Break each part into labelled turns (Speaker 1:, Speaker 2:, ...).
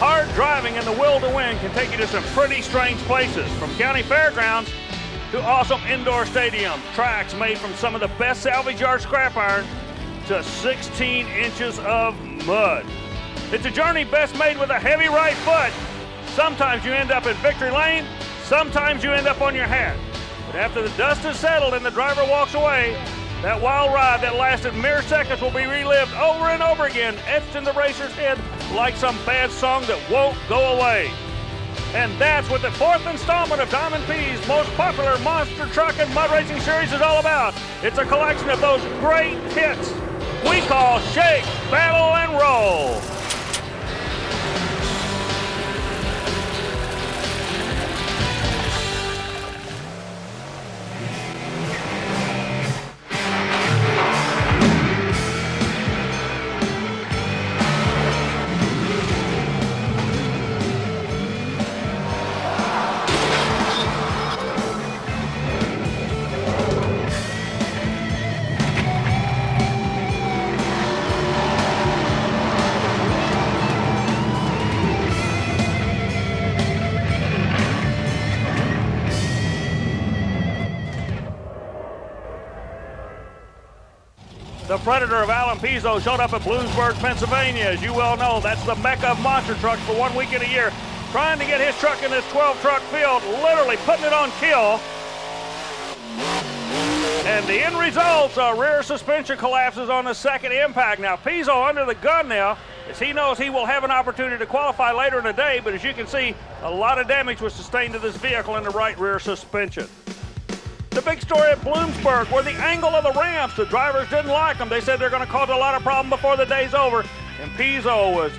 Speaker 1: hard driving and the will to win can take you to some pretty strange places, from county fairgrounds to awesome indoor stadiums, tracks made from some of the best salvage yard scrap iron to 16 inches of mud. It's a journey best made with a heavy right foot. Sometimes you end up in victory lane, sometimes you end up on your hat. But after the dust is settled and the driver walks away, that wild ride that lasted mere seconds will be relived over and over again, etched in the racer's head like some bad song that won't go away. And that's what the fourth installment of Diamond P's most popular monster truck and mud racing series is all about. It's a collection of those great hits we call Shake, Battle, and Roll. The Predator of Alan Pizzo showed up at Bloomsburg, Pennsylvania. As you well know, that's the mecca of monster trucks for 1 weekend a year. Trying to get his truck in this 12-truck field, literally putting it on kill. And the end result, rear suspension collapses on the second impact. Now, Pizzo under the gun now, as he knows he will have an opportunity to qualify later in the day, but as you can see, a lot of damage was sustained to this vehicle in the right rear suspension. The big story at Bloomsburg, where the angle of the ramps, the drivers didn't like them. They said they're going to cause a lot of problems before the day's over. And Pizzo was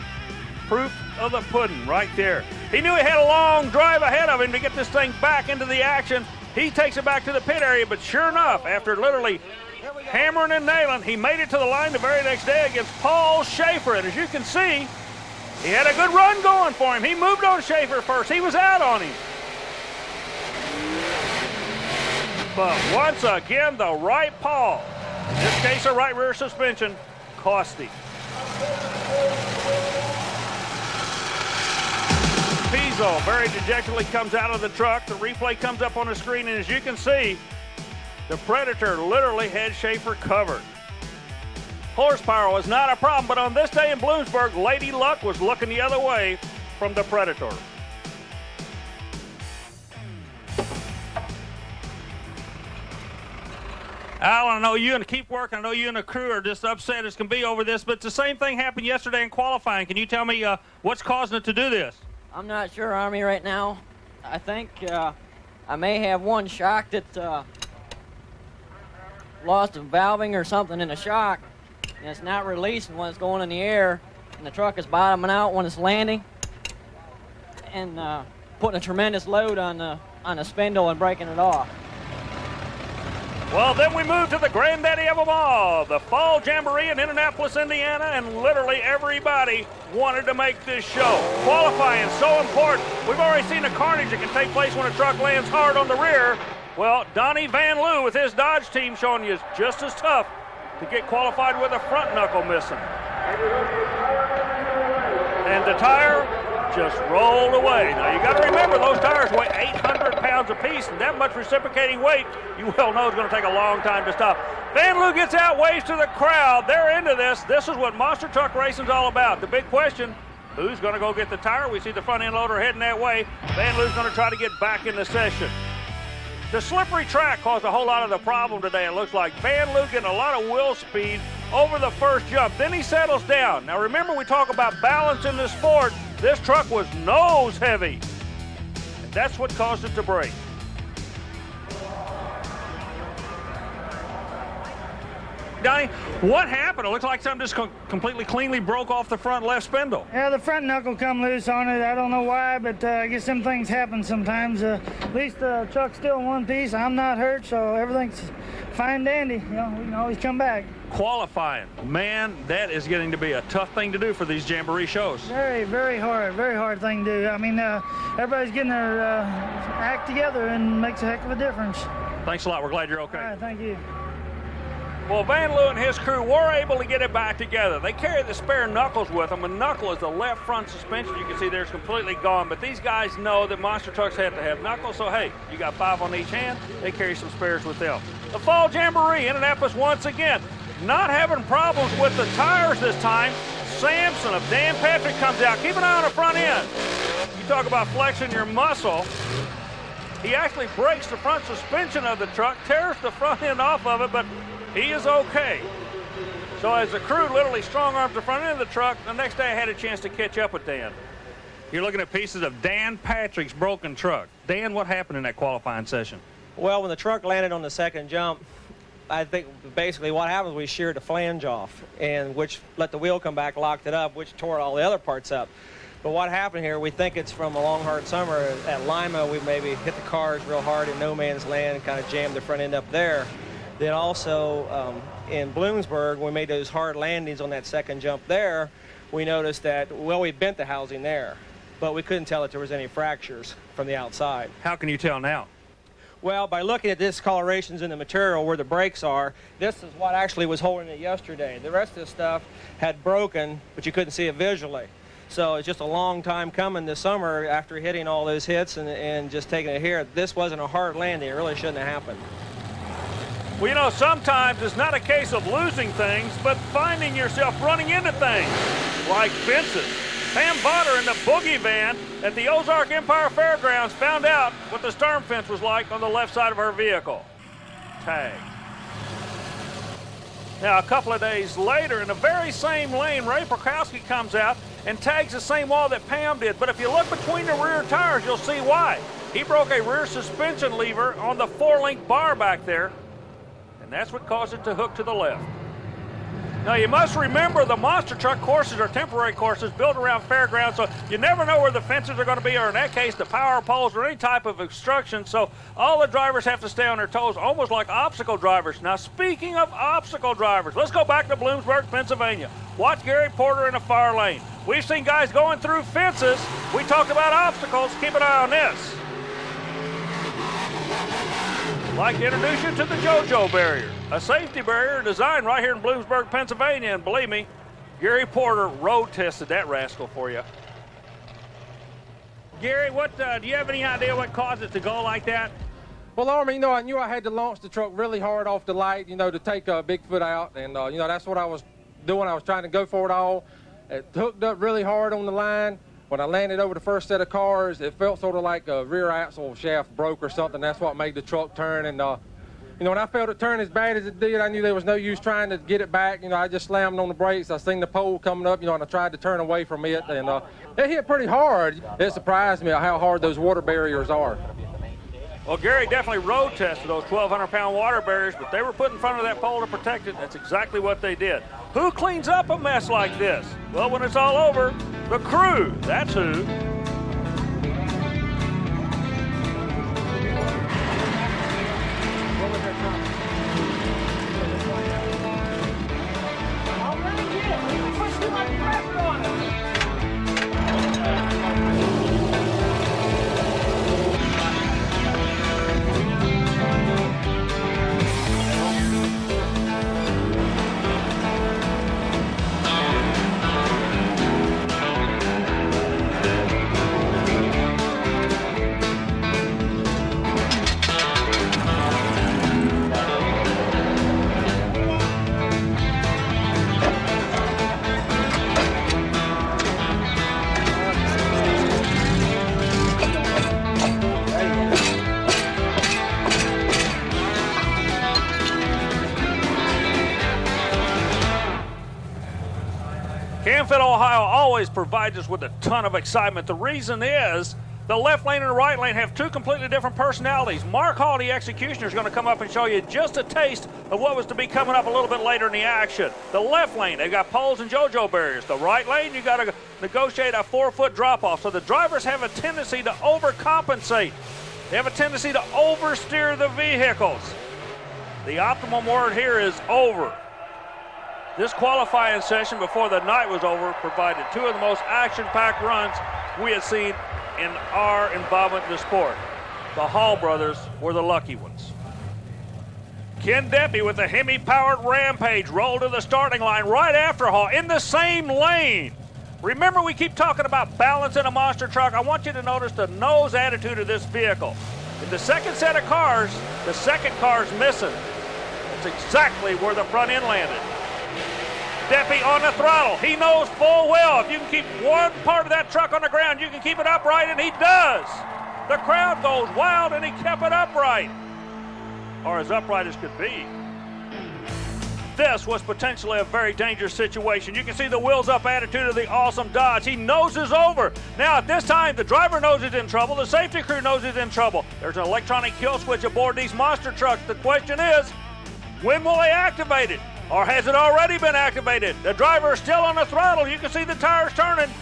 Speaker 1: proof of the pudding right there. He knew he had a long drive ahead of him to get this thing back into the action. He takes it back to the pit area, but sure enough, after literally hammering and nailing, he made it to the line the very next day against Paul Schaefer. And as you can see, he had a good run going for him. He moved on Schaefer first. He was out on him. But once again, the right Paul, in this case a right rear suspension, cost him. Pizzo very dejectedly comes out of the truck. The replay comes up on the screen, and as you can see, the Predator literally had Schaefer covered. Horsepower was not a problem, but on this day in Bloomsburg, Lady Luck was looking the other way from the Predator. Alan, I know you and keep working. I know you and the crew are just upset as can be over this, but the same thing happened yesterday in qualifying. Can you tell me what's causing it to do this?
Speaker 2: I'm not sure, Army, right now. I think I may have one shock that lost a valving or something in the shock, and it's not releasing when it's going in the air, and the truck is bottoming out when it's landing, and putting a tremendous load on the spindle and breaking it off.
Speaker 1: Well, then we move to the granddaddy of them all, the Fall Jamboree in Indianapolis, Indiana, and literally everybody wanted to make this show. Qualifying is so important. We've already seen the carnage that can take place when a truck lands hard on the rear. Well, Donnie Van Loo with his Dodge team showing you it's just as tough to get qualified with a front knuckle missing. And the tire just rolled away. Now, you got to remember, those tires weigh 800 pounds apiece, and that much reciprocating weight, you well know, is going to take a long time to stop. Van Loo gets out, waves to the crowd. They're into this. This is what monster truck racing's all about. The big question, who's going to go get the tire? We see the front end loader heading that way. Van Loo's going to try to get back in the session. The slippery track caused a whole lot of the problem today, it looks like. Van Loo getting a lot of wheel speed over the first jump. Then he settles down. Now, remember, we talk about balance in this sport. This truck was nose heavy, and that's what caused it to break. Donnie, what happened? It looks like something just completely cleanly broke off the front left spindle.
Speaker 3: Yeah, the front knuckle come loose on it. I don't know why, but I guess them things happen sometimes. At least the truck's still in one piece. I'm not hurt, so everything's fine dandy. You know, we can always come back.
Speaker 1: Qualifying, man, that is getting to be a tough thing to do for these Jamboree shows.
Speaker 3: Very, very hard thing to do. I mean, everybody's getting their act together and makes a heck of a difference.
Speaker 1: Thanks a lot. We're glad you're okay.
Speaker 3: All right, thank you.
Speaker 1: Well, Van Leeuwen and his crew were able to get it back together. They carried the spare knuckles with them. A knuckle is the left front suspension. You can see there's completely gone. But these guys know that monster trucks have to have knuckles. So, hey, you got 5 on each hand. They carry some spares with them. The Fall Jamboree, Indianapolis once again. Not having problems with the tires this time. Sampson of Dan Patrick comes out. Keep an eye on the front end. You talk about flexing your muscle. He actually breaks the front suspension of the truck, tears the front end off of it, but he is okay. So as the crew literally strong-armed the front end of the truck, the next day I had a chance to catch up with Dan. You're looking at pieces of Dan Patrick's broken truck. Dan, what happened in that qualifying session?
Speaker 4: Well, when the truck landed on the second jump, I think basically what happened was we sheared the flange off, and which let the wheel come back, locked it up, which tore all the other parts up. But what happened here, we think it's from a long, hard summer. At Lima, we maybe hit the cars real hard in no man's land and kind of jammed the front end up there. Then also in Bloomsburg, when we made those hard landings on that second jump there, we noticed that, well, we bent the housing there, but we couldn't tell that there was any fractures from the outside.
Speaker 1: How can you tell now?
Speaker 4: Well, by looking at discolorations in the material where the brakes are, this is what actually was holding it yesterday. The rest of the stuff had broken, but you couldn't see it visually. So it's just a long time coming this summer after hitting all those hits and just taking it here. This wasn't a hard landing. It really shouldn't have happened.
Speaker 1: Well, you know, sometimes it's not a case of losing things, but finding yourself running into things like fences. Pam Botter in the boogie van at the Ozark Empire Fairgrounds found out what the stern fence was like on the left side of her vehicle. Tag. Now, a couple of days later, in the very same lane, Ray Prokowski comes out and tags the same wall that Pam did. But if you look between the rear tires, you'll see why. He broke a rear suspension lever on the 4-link bar back there, and that's what caused it to hook to the left. Now, you must remember the monster truck courses are temporary courses built around fairgrounds, so you never know where the fences are going to be, or in that case, the power poles or any type of obstruction. So all the drivers have to stay on their toes, almost like obstacle drivers. Now, speaking of obstacle drivers, let's go back to Bloomsburg, Pennsylvania. Watch Gary Porter in a fire lane. We've seen guys going through fences. We talked about obstacles. Keep an eye on this. I'd like to introduce you to the JoJo barrier, a safety barrier designed right here in Bloomsburg, Pennsylvania. And believe me, Gary Porter road tested that rascal for you. Gary, what do you have any idea what caused it to go like that?
Speaker 5: Well, Army, you know, I knew I had to launch the truck really hard off the light, you know, to take Bigfoot out. And, you know, that's what I was doing. I was trying to go for it all. It hooked up really hard on the line. When I landed over the first set of cars, it felt sort of like a rear axle shaft broke or something. That's what made the truck turn. And, you know, when I felt it turn as bad as it did, I knew there was no use trying to get it back. You know, I just slammed on the brakes. I seen the pole coming up, you know, and I tried to turn away from it. And it hit pretty hard. It surprised me how hard those water barriers are.
Speaker 1: Well, Gary definitely road tested those 1,200-pound water barriers, but they were put in front of that pole to protect it. That's exactly what they did. Who cleans up a mess like this? Well, when it's all over, the crew. That's who. Canfield, Ohio always provides us with a ton of excitement. The reason is the left lane and the right lane have two completely different personalities. Mark Hall, the executioner, is going to come up and show you just a taste of what was to be coming up a little bit later in the action. The left lane, they've got poles and JoJo barriers. The right lane, you got to negotiate a 4-foot drop-off. So the drivers have a tendency to overcompensate. They have a tendency to oversteer the vehicles. The optimum word here is over. This qualifying session before the night was over provided two of the most action-packed runs we had seen in our involvement in the sport. The Hall brothers were the lucky ones. Ken Deppy with the Hemi-powered Rampage rolled to the starting line right after Hall in the same lane. Remember, we keep talking about balance in a monster truck. I want you to notice the nose attitude of this vehicle. In the second set of cars, the second car's missing. That's exactly where the front end landed. Deppy on the throttle. He knows full well if you can keep one part of that truck on the ground, you can keep it upright, and he does. The crowd goes wild, and he kept it upright. Or as upright as could be. This was potentially a very dangerous situation. You can see the wheels up attitude of the awesome Dodge. He noses over. Now at this time, the driver knows he's in trouble. The safety crew knows he's in trouble. There's an electronic kill switch aboard these monster trucks. The question is, when will they activate it? Or has it already been activated? The driver is still on the throttle. You can see the tires turning.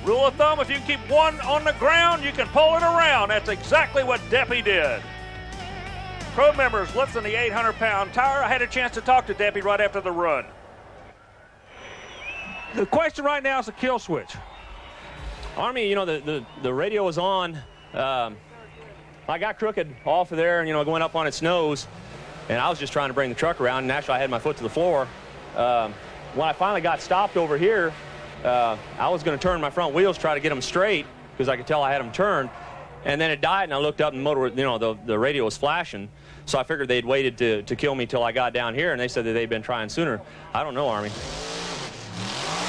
Speaker 1: Rule of thumb, if you can keep one on the ground, you can pull it around. That's exactly what Deppy did. Crew members lifting the 800-pound tire. I had a chance to talk to Deppy right after the run. The question right now is the kill switch.
Speaker 6: Army, you know, the radio was on. I got crooked off of there and, you know, going up on its nose, and I was just trying to bring the truck around, and actually I had my foot to the floor. When I finally got stopped over here, I was going to turn my front wheels, try to get them straight, because I could tell I had them turned. And then it died, and I looked up, and the motor, you know, the radio was flashing. So I figured they'd waited to kill me till I got down here, and they said that they'd been trying sooner. I don't know, Army.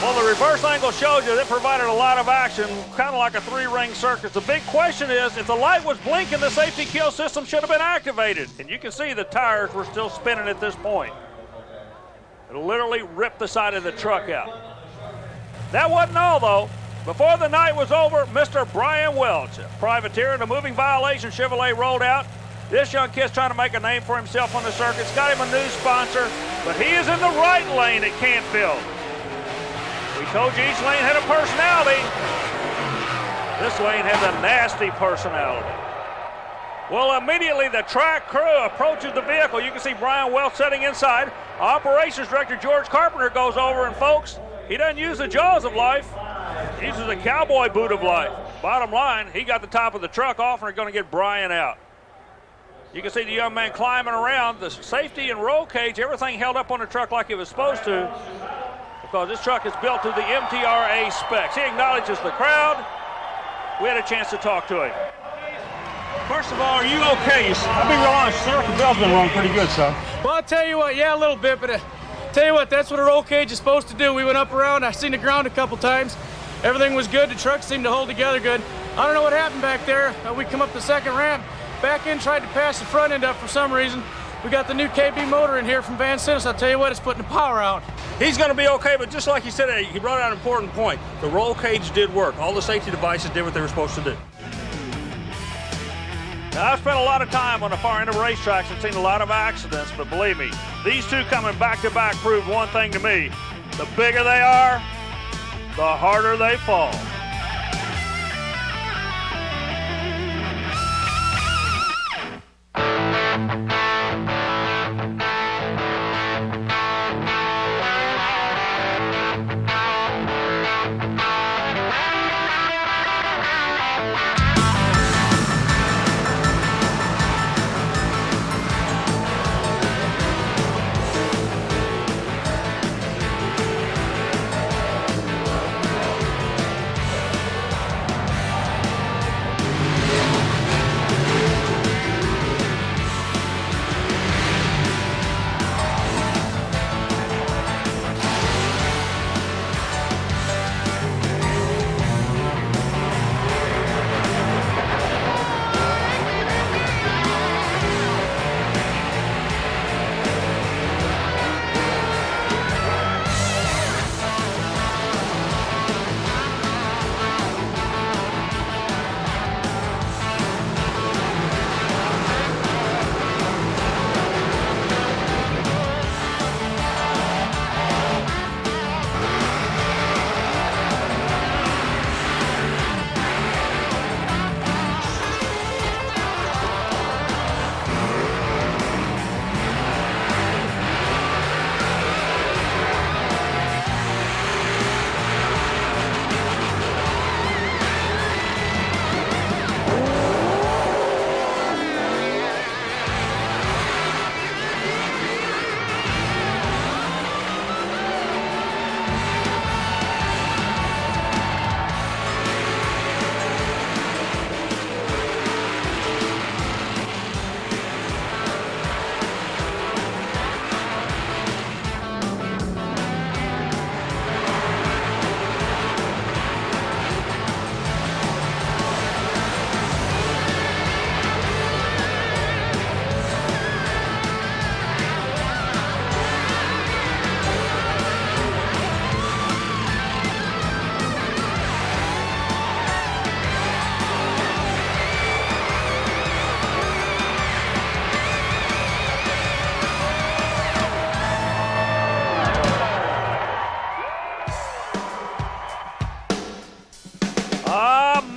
Speaker 1: Well, the reverse angle showed you that provided a lot of action, kind of like a three-ring circus. The big question is, if the light was blinking, the safety kill system should have been activated. And you can see the tires were still spinning at this point. It literally ripped the side of the truck out. That wasn't all, though. Before the night was over, Mr. Brian Welch, a privateer in a moving violation Chevrolet, rolled out. This young kid's trying to make a name for himself on the circuit. It's got him a new sponsor, but he is in the right lane at Canfield. We told you each lane had a personality. This lane has a nasty personality. Well, immediately the track crew approaches the vehicle. You can see Brian Welch sitting inside. Operations Director George Carpenter goes over, and folks, he doesn't use the jaws of life. He uses a cowboy boot of life. Bottom line, he got the top of the truck off, and they're going to get Brian out. You can see the young man climbing around. The safety and roll cage, everything held up on the truck like it was supposed to, because this truck is built to the MTRA specs. He acknowledges the crowd. We had a chance to talk to him.
Speaker 7: First of all, are you okay? I'll be real honest, sir. The bell's been rung pretty good, son.
Speaker 8: Well, I'll tell you what, yeah, a little bit, but tell you what, that's what a roll cage is supposed to do. We went up around, I seen the ground a couple times. Everything was good. The truck seemed to hold together good. I don't know what happened back there. We come up the second ramp, back in, tried to pass the front end up for some reason. We got the new KB motor in here from Van Sinis. I'll tell you what, it's putting the power out.
Speaker 7: He's going to be okay, but just like he said, he brought out an important point. The roll cage did work. All the safety devices did what they were supposed to do.
Speaker 1: Now, I've spent a lot of time on the far end of racetracks and seen a lot of accidents, but believe me, these two coming back-to-back proved one thing to me. The bigger they are, the harder they fall.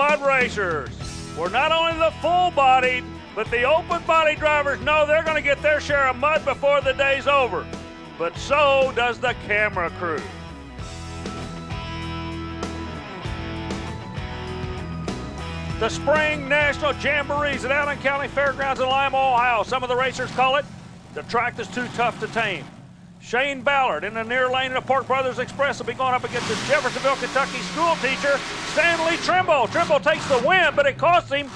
Speaker 1: mud racers, where not only the full-bodied, but the open-body drivers know they're going to get their share of mud before the day's over. But so does the camera crew. The Spring National Jamborees at Allen County Fairgrounds in Lima, Ohio. Some of the racers call it the track that's too tough to tame. Shane Ballard in the near lane of the Pork Brothers Express will be going up against the Jeffersonville, Kentucky school teacher, Stanley Trimble. Trimble takes the win, but it costs him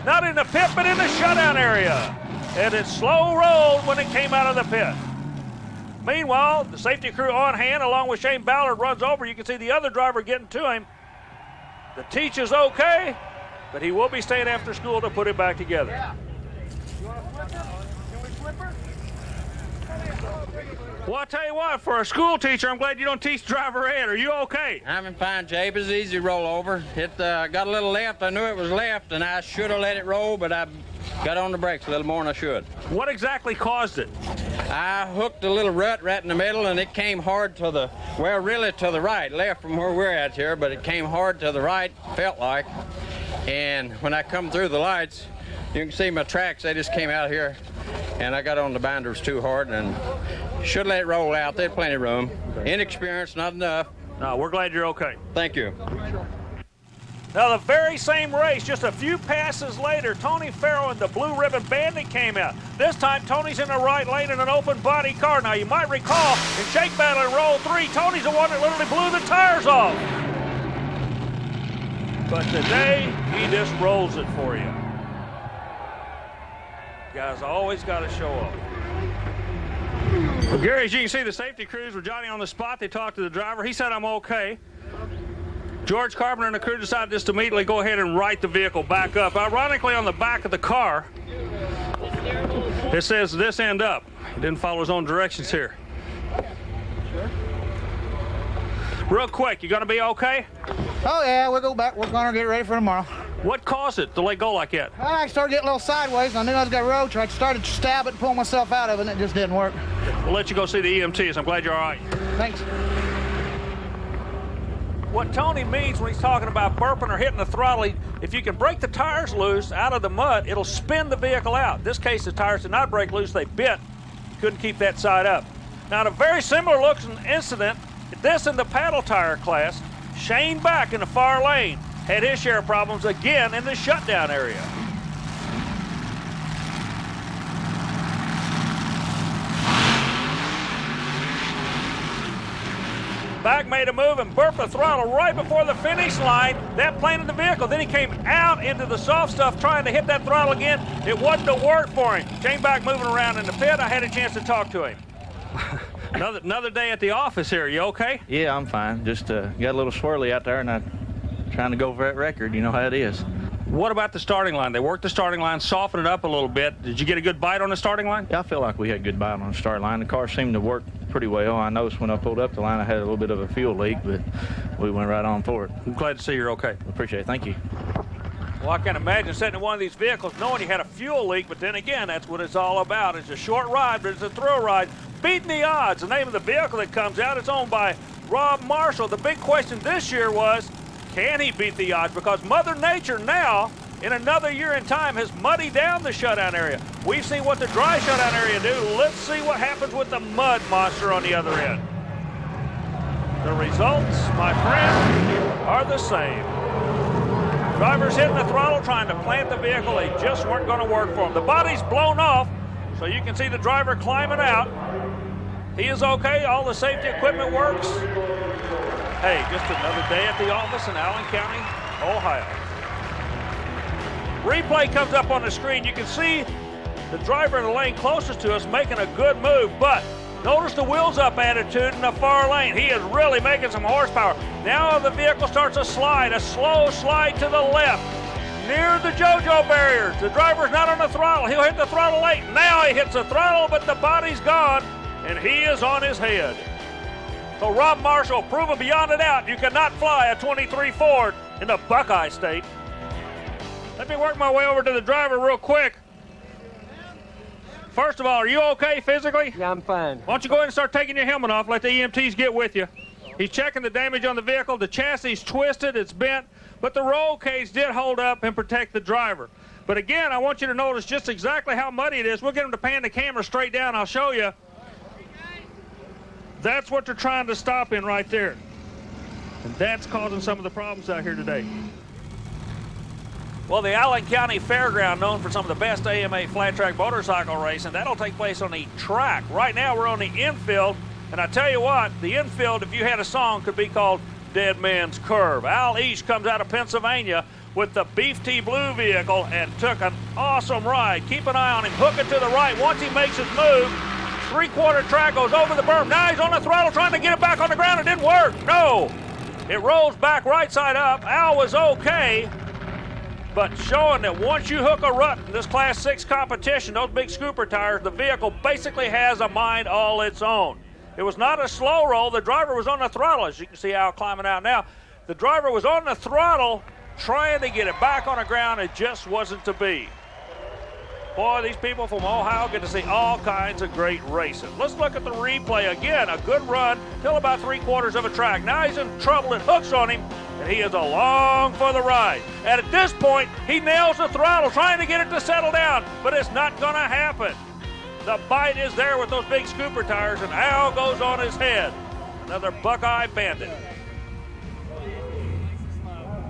Speaker 1: not in the pit, but in the shutdown area. And it slow rolled when it came out of the pit. Meanwhile, the safety crew on hand, along with Shane Ballard, runs over. You can see the other driver getting to him. The teach is okay, but he will be staying after school to put it back together.
Speaker 8: Yeah. You want to flip her? Can we flip her?
Speaker 1: Well, I tell you what, for a school teacher, I'm glad you don't teach driver ed. Are you okay?
Speaker 9: I'm fine, Jabe. It's easy to roll over. It got a little left. I knew it was left, and I should have let it roll, but I got on the brakes a little more than I should.
Speaker 1: What exactly caused it?
Speaker 9: I hooked a little rut right in the middle, and it came hard to the, well, really to the right, left from where we're at here, but it came hard to the right, felt like. And when I come through the lights, you can see my tracks, they just came out here, and I got on the binders too hard, and should let it roll out. There's plenty of room. Inexperience, not enough.
Speaker 1: No, we're glad you're okay.
Speaker 9: Thank you.
Speaker 1: Now, the very same race, just a few passes later, Tony Farrell and the Blue Ribbon Bandit came out. This time, Tony's in the right lane in an open body car. Now, you might recall, in Shake Battle in roll 3, Tony's the one that literally blew the tires off. But today, he just rolls it for you. Guys always got to show up. Well, Gary, as you can see, the safety crews were Johnny on the spot. They talked to the driver. He said, I'm okay. George Carpenter and the crew decided just to immediately go ahead and right the vehicle back up. Ironically, on the back of the car, it says this end up. He didn't follow his own directions here. Real quick, you gonna be okay?
Speaker 10: Oh yeah, we'll go back, work on her, get ready for tomorrow.
Speaker 1: What caused it to let go like that?
Speaker 10: I started getting a little sideways, and I knew I was got road track. Started to stab it and pull myself out of it, and it just didn't work.
Speaker 1: We'll let you go see the EMTs. I'm glad you're all right.
Speaker 10: Thanks.
Speaker 1: What Tony means when he's talking about burping or hitting the throttle, if you can break the tires loose out of the mud, it'll spin the vehicle out. In this case, the tires did not break loose, they bit. Couldn't keep that side up. Now, in a very similar looking incident, this in the paddle tire class, Shane Back in the far lane had his share of problems again in the shutdown area. Back made a move and burped the throttle right before the finish line. That planted the vehicle. Then he came out into the soft stuff trying to hit that throttle again. It wasn't to work for him. Shane Back moving around in the pit. I had a chance to talk to him. Another day at the office here. You okay?
Speaker 11: Yeah, I'm fine. Just got a little swirly out there, and I'm trying to go for that record. You know how it is.
Speaker 1: What about the starting line? They worked the starting line, softened it up a little bit. Did you get a good bite on the starting line?
Speaker 11: Yeah, I feel like we had a good bite on the start line. The car seemed to work pretty well. I noticed when I pulled up the line, I had a little bit of a fuel leak, but we went right on for it.
Speaker 1: I'm glad to see you're okay.
Speaker 11: Appreciate it. Thank you.
Speaker 1: Well, I can imagine sitting in one of these vehicles knowing you had a fuel leak, but then again, that's what it's all about. It's a short ride, but it's a thrill ride. Beating the odds. The name of the vehicle that comes out, it's owned by Rob Marshall. The big question this year was, can he beat the odds? Because Mother Nature now, in another year in time, has muddied down the shutdown area. We've seen what the dry shutdown area do. Let's see what happens with the mud monster on the other end. The results, my friend, are the same. Drivers hitting the throttle, trying to plant the vehicle. They just weren't going to work for them. The body's blown off, so you can see the driver climbing out. He is okay. All the safety equipment works. Hey, just another day at the office in Allen County, Ohio. Replay comes up on the screen. You can see the driver in the lane closest to us making a good move, but notice the wheels up attitude in the far lane. He is really making some horsepower. Now the vehicle starts a slide, a slow slide to the left, near the JoJo barriers. The driver's not on the throttle. He'll hit the throttle late. Now he hits the throttle, but the body's gone, and he is on his head. So Rob Marshall, proven beyond a doubt, you cannot fly a 23 Ford in the Buckeye State. Let me work my way over to the driver real quick. First of all, are you okay physically?
Speaker 4: Yeah, I'm fine.
Speaker 1: Why don't you go ahead and start taking your helmet off, let the EMTs get with you. He's checking the damage on the vehicle. The chassis is twisted, it's bent. but the roll cage did hold up and protect the driver. But again, I want you to notice just exactly how muddy it is. We'll get them to pan the camera straight down. I'll show you. That's what they're trying to stop in right there. And that's causing some of the problems out here today. Well, the Allen County Fairground, known for some of the best AMA flat track motorcycle racing, that'll take place on the track. Right now, we're on the infield. And I tell you what, the infield, if you had a song, could be called Dead Man's Curve. Al East comes out of Pennsylvania with the Beef Tea Blue vehicle and took an awesome ride. Keep an eye on him, hook it to the right. Once he makes his move, three-quarter track goes over the berm. Now he's on the throttle trying to get it back on the ground. It didn't work. No. It rolls back right side up. Al was okay, but showing that once you hook a rut in this Class 6 competition, those big scooper tires, the vehicle basically has a mind all its own. It was not a slow roll. The driver was on the throttle. As you can see Al climbing out now. The driver was on the throttle trying to get it back on the ground. It just wasn't to be. Boy, these people from Ohio get to see all kinds of great racing. Let's look at the replay again. A good run till about three-quarters of a track. Now he's in trouble. It hooks on him, and he is along for the ride. And at this point, he nails the throttle, trying to get it to settle down, but it's not going to happen. The bite is there with those big scooper tires, and Al goes on his head. Another Buckeye Bandit.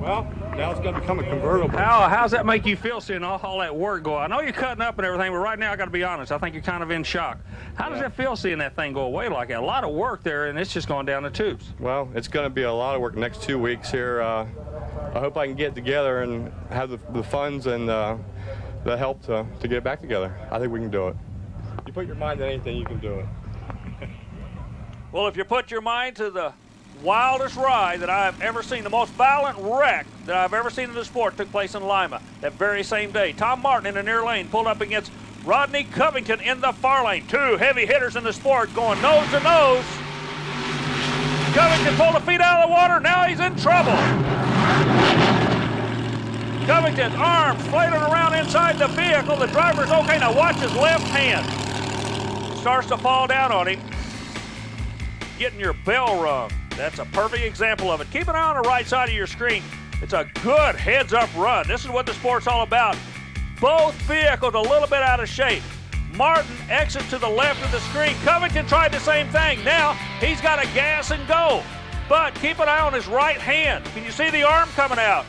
Speaker 7: Well, now it's going to become a convertible. Al, how's that make you feel seeing all that work go? I know you're cutting up and everything, but right now I got to be honest. I think you're kind of in shock. How does it feel seeing that thing go away like that? A lot of work there, and it's just going down the tubes.
Speaker 12: Well, it's going to be a lot of work the next 2 weeks here. I hope I can get together and have the funds and the help to get it back together. I think we can do it. You put your mind to anything, you can do it.
Speaker 1: Well, if you put your mind to the wildest ride that I've ever seen, the most violent wreck that I've ever seen in the sport took place in Lima that very same day. Tom Martin in the near lane pulled up against Rodney Covington in the far lane. Two heavy hitters in the sport going nose to nose. Covington pulled the feet out of the water. Now he's in trouble. Covington's arms flailing around inside the vehicle. The driver's okay. Now watch his left hand. It starts to fall down on him. Getting your bell rung. That's a perfect example of it. Keep an eye on the right side of your screen. It's a good heads-up run. This is what the sport's all about. Both vehicles a little bit out of shape. Martin exits to the left of the screen. Covington tried the same thing. Now he's got to gas and go. But keep an eye on his right hand. Can you see the arm coming out?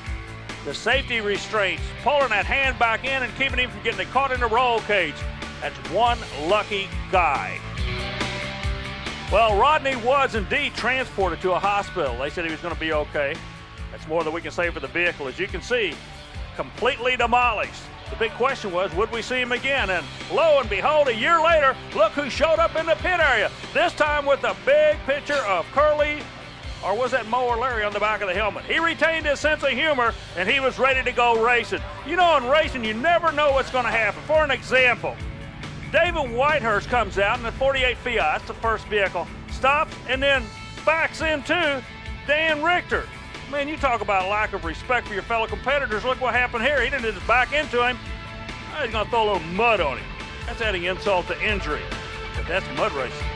Speaker 1: The safety restraints pulling that hand back in and keeping him from getting caught in the roll cage. That's one lucky guy. Well, Rodney was indeed transported to a hospital. They said he was going to be okay. That's more than we can say for the vehicle. As you can see, completely demolished. The big question was, would we see him again? And lo and behold, a year later, look who showed up in the pit area. This time with a big picture of Curly, or was that Mo or Larry on the back of the helmet? He retained his sense of humor, and he was ready to go racing. You know, in racing, you never know what's going to happen. For an example, David Whitehurst comes out in the 48 Fiat, that's the first vehicle, stops and then backs into Dan Richter. Man, you talk about lack of respect for your fellow competitors. Look what happened here. He didn't just back into him. He's going to throw a little mud on him. That's adding insult to injury. But that's mud racing.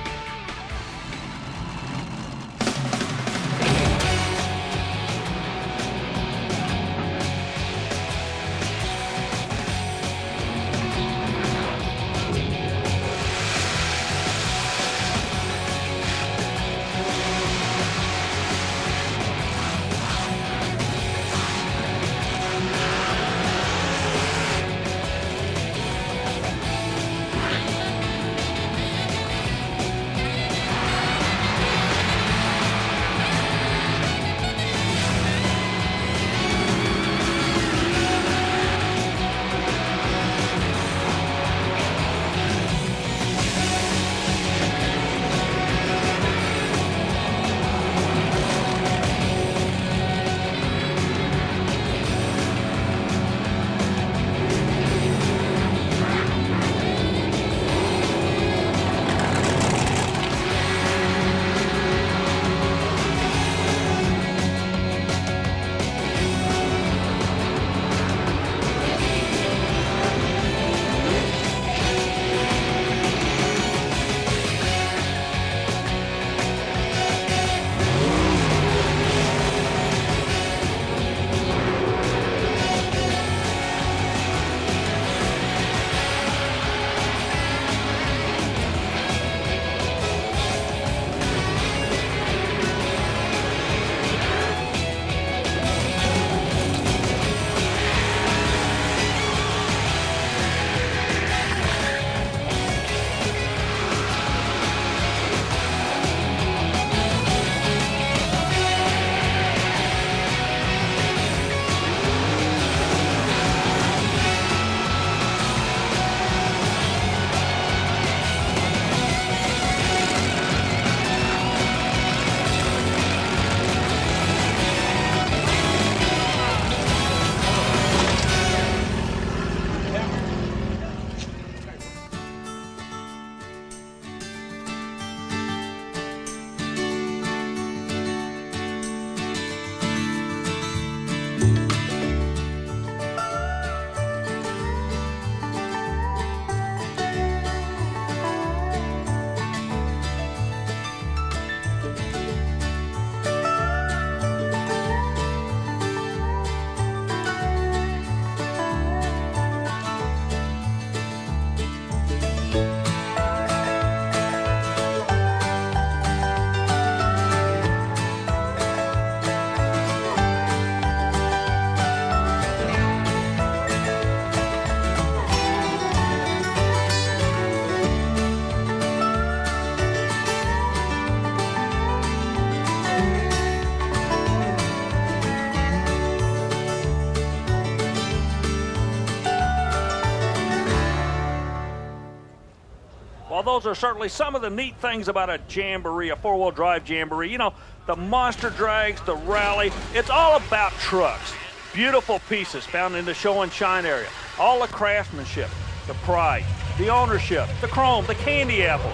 Speaker 1: Well, those are certainly some of the neat things about a Jamboree, a four-wheel drive Jamboree. You know, the monster drags, the rally, it's all about trucks. Beautiful pieces found in the show and shine area. All the craftsmanship, the pride, the ownership, the chrome, the candy apple.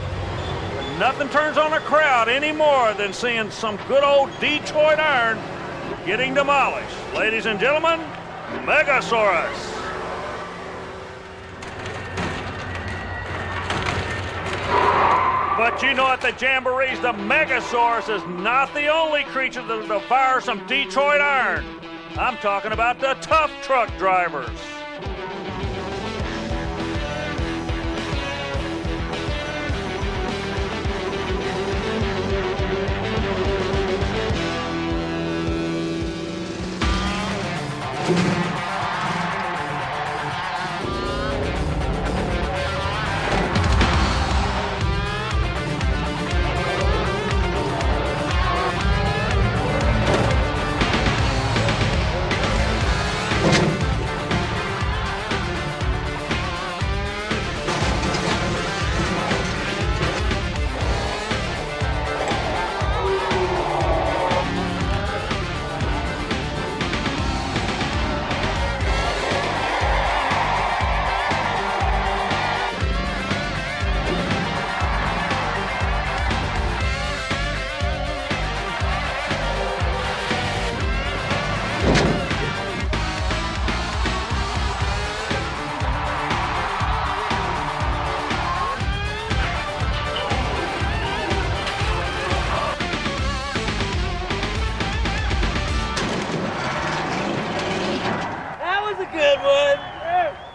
Speaker 1: But nothing turns on a crowd any more than seeing some good old Detroit iron getting demolished. Ladies and gentlemen, Megasaurus. But you know at the Jamborees, the Megasaurus is not the only creature that devours some Detroit iron. I'm talking about the tough truck drivers.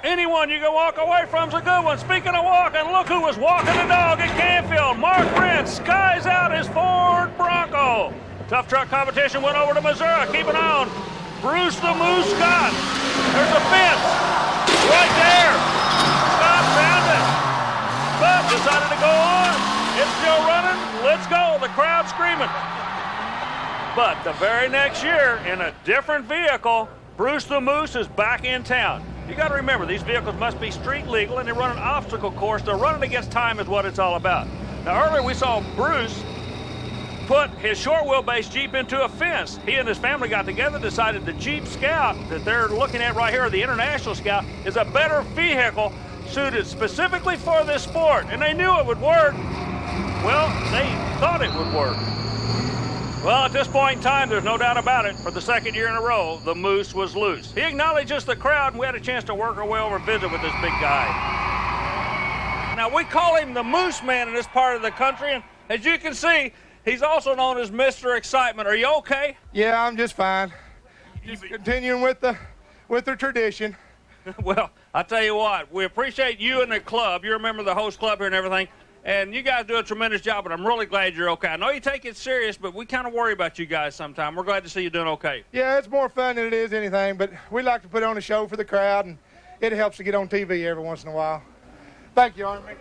Speaker 1: Anyone you can walk away from's a good one. Speaking of walking, look who was walking the dog at Canfield. Mark Brent skies out his Ford Bronco. Tough truck competition went over to Missouri. Keep an eye on Bruce the Moose Scott. There's a fence right there. Scott found it, but decided to go on. It's still running. Let's go. The crowd screaming. But the very next year, in a different vehicle, Bruce the Moose is back in town. You got to remember, these vehicles must be street legal, and they run an obstacle course. They're running against time is what it's all about. Now, earlier we saw Bruce put his short wheelbase Jeep into a fence. He and his family got together, decided the Jeep Scout that they're looking at right here, the International Scout, is a better vehicle suited specifically for this sport, and they knew it would work. Well, they thought it would work. Well, at this point in time, there's no doubt about it. For the second year in a row, the Moose was loose. He acknowledges the crowd, and we had a chance to work our way over and visit with this big guy. Now, we call him the Moose Man in this part of the country, and as you can see, he's also known as Mr. Excitement. Are you okay?
Speaker 13: Yeah, I'm just fine. Just continuing with the tradition.
Speaker 1: Well, I tell you what, we appreciate you and the club. You're a member of the host club here and everything. And you guys do a tremendous job, and I'm really glad you're okay. I know you take it serious, but we kind of worry about you guys sometime. We're glad to see you doing okay.
Speaker 13: Yeah, it's more fun than it is anything, but we like to put on a show for the crowd, and it helps to get on TV every once in a while. Thank you, Army.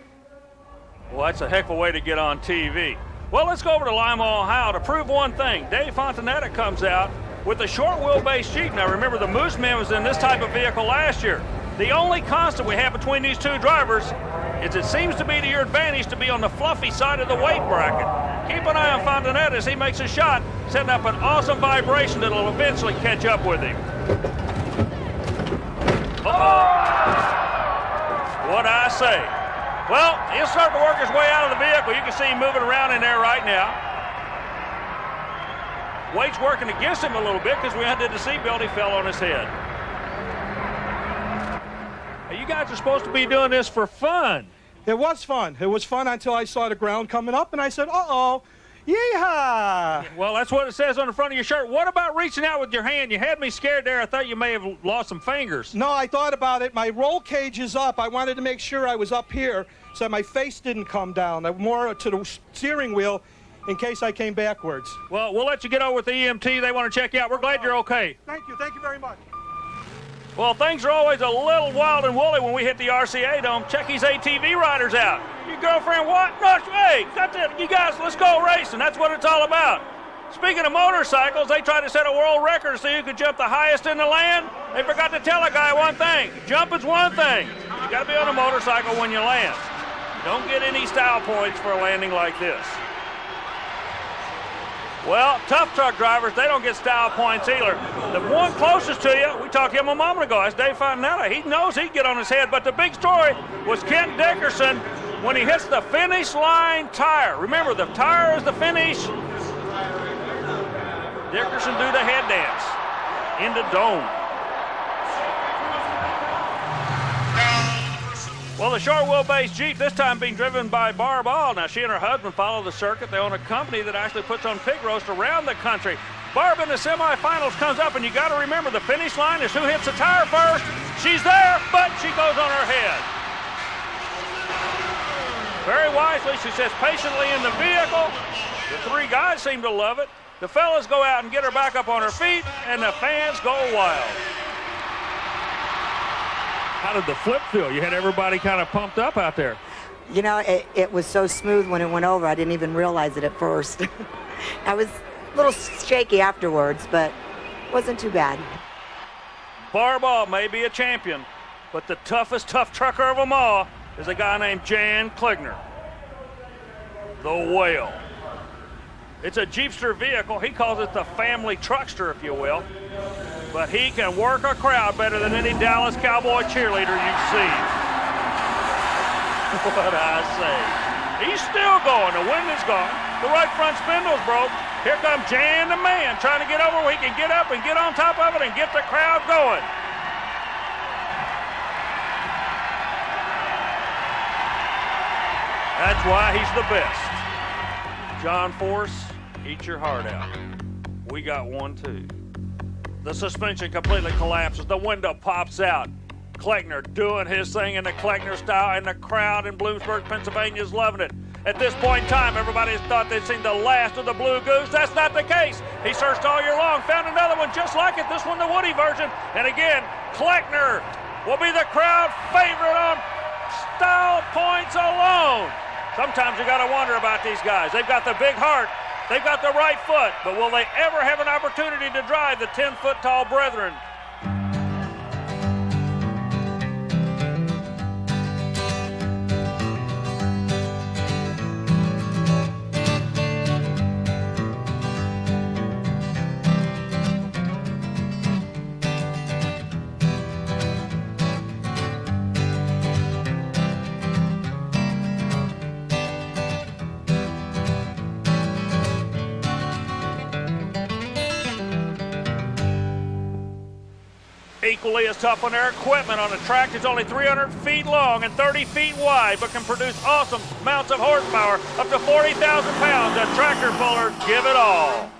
Speaker 1: Well, that's a heck of a way to get on TV. Well, let's go over to Lima, Ohio to prove one thing. Dave Fontanetta comes out with a short wheelbase Jeep. Now, remember, the Moose Man was in this type of vehicle last year. The only constant we have between these two drivers is it seems to be to your advantage to be on the fluffy side of the weight bracket. Keep an eye on Fontanetta as he makes a shot, setting up an awesome vibration that will eventually catch up with him. What'd I say? Well, he'll start to work his way out of the vehicle. You can see him moving around in there right now. Weight's working against him a little bit because we undid the seatbelt. He fell on his head. You guys are supposed to be doing this for fun.
Speaker 14: It was fun. It was fun until I saw the ground coming up, and I said, uh-oh, yeehaw!
Speaker 1: Well, that's what it says on the front of your shirt. What about reaching out with your hand? You had me scared there. I thought you may have lost some fingers.
Speaker 14: No, I thought about it. My roll cage is up. I wanted to make sure I was up here so my face didn't come down. More to the steering wheel in case I came backwards.
Speaker 1: Well, we'll let you get over with the EMT. They want to check you out. We're glad you're okay.
Speaker 14: Thank you. Thank you very much.
Speaker 1: Well, things are always a little wild and woolly when we hit the RCA Dome. Check these ATV riders out. Your girlfriend, what? No, hey, that's it. You guys, let's go racing. That's what it's all about. Speaking of motorcycles, they tried to set a world record so you could jump the highest in the land. They forgot to tell a guy one thing. Jumping's one thing. You got to be on a motorcycle when you land. Don't get any style points for a landing like this. Well, tough truck drivers, they don't get style points either. The one closest to you, we talked to him a moment ago, that's Dave Fontanella. He knows he'd get on his head, but the big story was Kent Dickerson when he hits the finish line tire. Remember, the tire is the finish. Dickerson do the head dance into dome. Well, the short wheelbase Jeep, this time being driven by Barb All. Now, she and her husband follow the circuit. They own a company that actually puts on pig roast around the country. Barb in the semifinals comes up, and you got to remember the finish line is who hits the tire first. She's there, but she goes on her head. Very wisely, she sits patiently in the vehicle. The three guys seem to love it. The fellas go out and get her back up on her feet, and the fans go wild. How did the flip feel? You had everybody kind of pumped up out there.
Speaker 15: You know, it was so smooth when it went over, I didn't even realize it at first. I was a little shaky afterwards, but wasn't too bad.
Speaker 1: Barb All may be a champion, but the toughest tough trucker of them all is a guy named Jan Kligner, the Whale. It's a Jeepster vehicle. He calls it the family truckster, if you will. But he can work a crowd better than any Dallas Cowboy cheerleader you've seen. What I say. He's still going. The wind is gone. The right front spindle's broke. Here comes Jan the man trying to get over where he can get up and get on top of it and get the crowd going. That's why he's the best. John Force, eat your heart out. We got one too. The suspension completely collapses. The window pops out. Kligner doing his thing in the Kligner style, and the crowd in Bloomsburg, Pennsylvania is loving it. At this point in time, everybody thought they'd seen the last of the Blue Goose. That's not the case. He searched all year long, found another one just like it. This one, the Woody version. And again, Kligner will be the crowd favorite on style points alone. Sometimes you got to wonder about these guys. They've got the big heart. They've got the right foot, but will they ever have an opportunity to drive the 10-foot-tall brethren? Equally as tough on their equipment on a track that's only 300 feet long and 30 feet wide, but can produce awesome amounts of horsepower, up to 40,000 pounds. The tractor pullers give it all.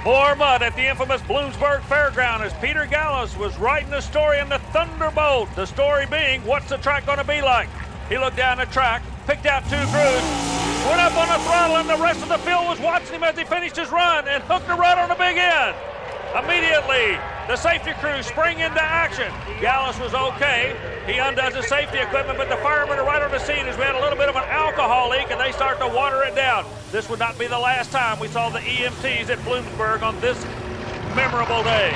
Speaker 1: More mud at the infamous Bloomsburg Fairground as Peter Gallows was writing the story in the Thunderbolt. The story being, what's the track going to be like? He looked down the track, picked out 2 grooves, went up on the throttle, and the rest of the field was watching him as he finished his run and hooked a rut on the big end. Immediately, the safety crew spring into action. Gallus was okay. He undoes his safety equipment, but the firemen are right on the scene as we had a little bit of an alcohol leak, and they start to water it down. This would not be the last time we saw the EMTs at Bloomsburg on this memorable day.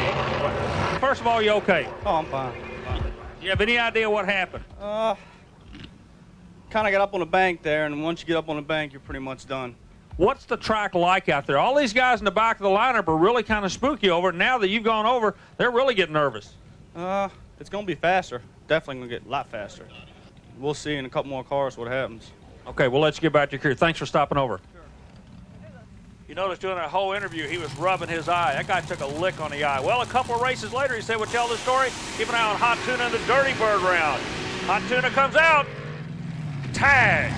Speaker 1: First of all, you okay?
Speaker 16: Oh, I'm fine.
Speaker 1: You have any idea what happened?
Speaker 16: Kind of got up on the bank there, and once you get up on the bank, you're pretty much done.
Speaker 1: What's the track like out there? All these guys in the back of the lineup are really kind of spooky over it. Now that you've gone over, they're really getting nervous.
Speaker 16: It's going to be faster. Definitely going to get a lot faster. We'll see in a couple more cars what happens.
Speaker 1: Okay, we'll let you get back to your career. Thanks for stopping over. You notice during that whole interview, he was rubbing his eye. That guy took a lick on the eye. Well, a couple of races later, he said, we'll tell the story. Keep an eye on Hot Tuna in the Dirty Bird round. Hot Tuna comes out. Tag.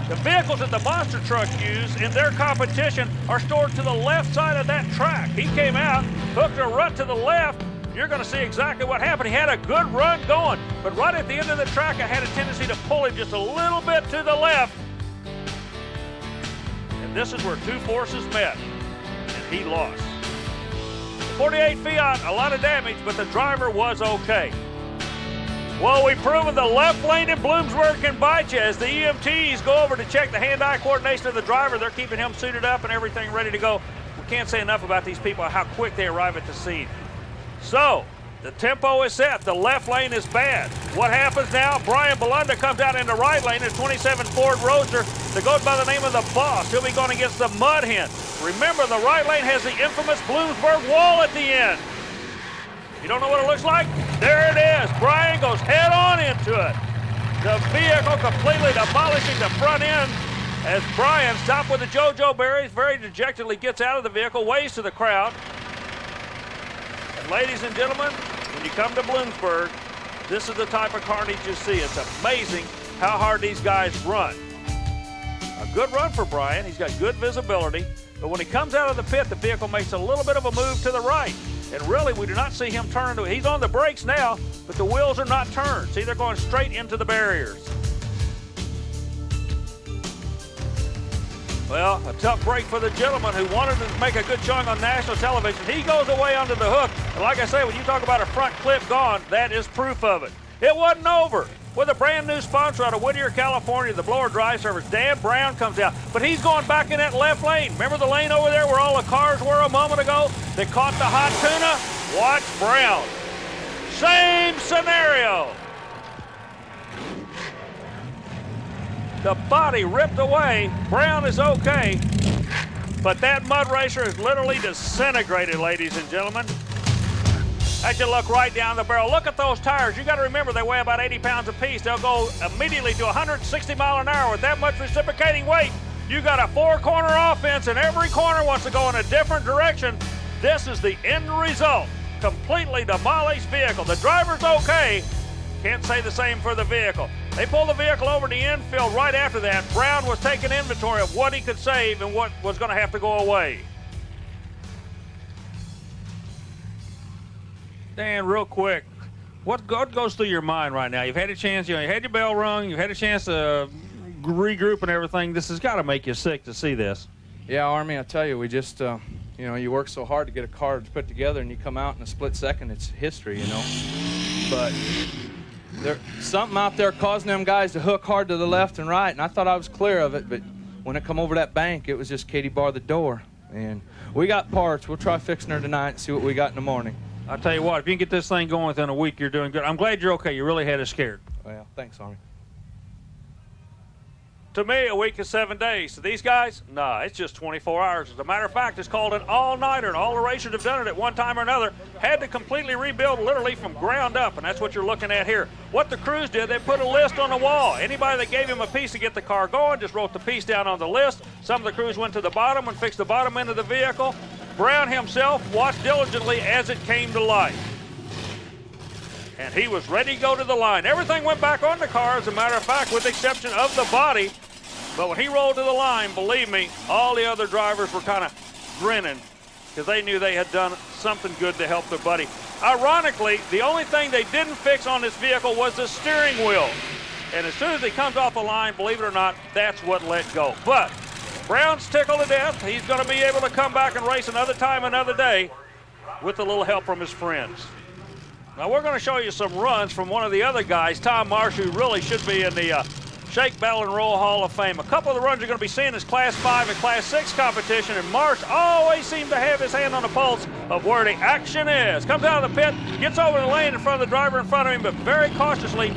Speaker 1: The vehicles that the monster trucks use in their competition are stored to the left side of that track. He came out, hooked a rut to the left. You're going to see exactly what happened. He had a good run going, but right at the end of the track, I had a tendency to pull him just a little bit to the left. And this is where 2 forces met, and he lost. The 48 Fiat, a lot of damage, but the driver was okay. Well, we've proven the left lane in Bloomsburg can bite you as the EMTs go over to check the hand-eye coordination of the driver. They're keeping him suited up and everything ready to go. We can't say enough about these people, how quick they arrive at the scene. So, the tempo is set. The left lane is bad. What happens now? Brian Belunda comes out in the right lane in a 27 Ford Roadster that goes by the name of the Boss. He'll be going against the Mud Hen. Remember, the right lane has the infamous Bloomsburg wall at the end. You don't know what it looks like? There it is. Brian goes head on into it. The vehicle completely demolishing the front end as Brian, stopped with the JoJo berries, very dejectedly gets out of the vehicle, waves to the crowd. And ladies and gentlemen, when you come to Bloomsburg, this is the type of carnage you see. It's amazing how hard these guys run. A good run for Brian. He's got good visibility. But when he comes out of the pit, the vehicle makes a little bit of a move to the right. And really, we do not see him turn to it. He's on the brakes now, but the wheels are not turned. See, they're going straight into the barriers. Well, a tough break for the gentleman who wanted to make a good showing on national television. He goes away under the hook. And like I say, when you talk about a front clip gone, that is proof of it. It wasn't over. With a brand new sponsor out of Whittier, California, the Blower Drive Service, Dan Brown comes out. But he's going back in that left lane. Remember the lane over there where all the cars were a moment ago? They caught the Hot Tuna? Watch Brown. Same scenario. The body ripped away. Brown is okay. But that mud racer is literally disintegrated, ladies and gentlemen. As you look right down the barrel, look at those tires. You got to remember they weigh about 80 pounds apiece. They'll go immediately to 160 mile an hour with that much reciprocating weight. You got a 4-corner offense, and every corner wants to go in a different direction. This is the end result. Completely demolished vehicle. The driver's okay. Can't say the same for the vehicle. They pulled the vehicle over to the infield right after that. Brown was taking inventory of what he could save and what was going to have to go away. Dan, real quick, what goes through your mind right now? You've had a chance, you had your bell rung, you've had a chance to regroup and everything. This has got to make you sick to see this.
Speaker 11: Yeah, Army, I tell you, we just, you work so hard to get a car put together, and you come out in a split second, it's history, But there's something out there causing them guys to hook hard to the left and right, and I thought I was clear of it, but when it come over that bank, it was just Katie bar the door. And we got parts. We'll try fixing her tonight and see what we got in the morning.
Speaker 1: I'll tell you what, if you can get this thing going within a week, you're doing good. I'm glad you're okay. You really had us scared.
Speaker 11: Well, thanks, Army.
Speaker 1: To me, a week is 7 days. To these guys, nah, it's just 24 hours. As a matter of fact, it's called an all-nighter, and all the racers have done it at one time or another. Had to completely rebuild literally from ground up, and that's what you're looking at here. What the crews did, they put a list on the wall. Anybody that gave him a piece to get the car going just wrote the piece down on the list. Some of the crews went to the bottom and fixed the bottom end of the vehicle. Brown himself watched diligently as it came to life. And he was ready to go to the line. Everything went back on the car, as a matter of fact, with the exception of the body. But when he rolled to the line, believe me, all the other drivers were kind of grinning because they knew they had done something good to help their buddy. Ironically, the only thing they didn't fix on this vehicle was the steering wheel. And as soon as he comes off the line, believe it or not, that's what let go. But Brown's tickled to death. He's going to be able to come back and race another time, another day, with a little help from his friends. Now we're going to show you some runs from one of the other guys, Tom Marsh, who really should be in the Shake, Battle, and Roll Hall of Fame. A couple of the runs you're going to be seeing is Class 5 and Class 6 competition, and Marsh always seems to have his hand on the pulse of where the action is. Comes out of the pit, gets over the lane in front of the driver in front of him, but very cautiously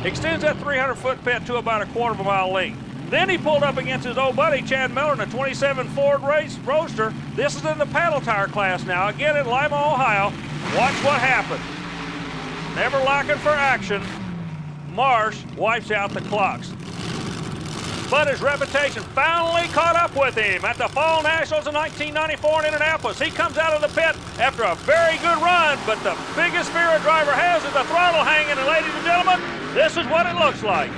Speaker 1: extends that 300-foot pit to about a quarter of a mile length. Then he pulled up against his old buddy, Chad Miller, in a 27 Ford Roadster. This is in the paddle tire class now. Again in Lima, Ohio. Watch what happened. Never lacking for action, Marsh wipes out the clocks. But his reputation finally caught up with him at the Fall Nationals in 1994 in Indianapolis. He comes out of the pit after a very good run, but the biggest fear a driver has is the throttle hanging, and ladies and gentlemen, this is what it looks like.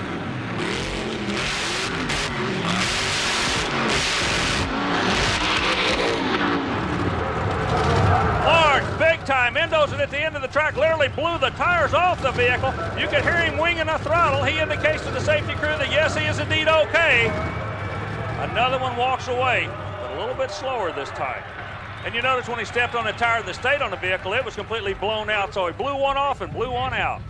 Speaker 1: Marsh, big time, endos it at the end of the track, literally blew the tires off the vehicle. You can hear him winging the throttle. He indicates to the safety crew that yes, he is indeed okay. Another one walks away, but a little bit slower this time. And you notice when he stepped on the tire that stayed on the vehicle, it was completely blown out, so he blew one off and blew one out.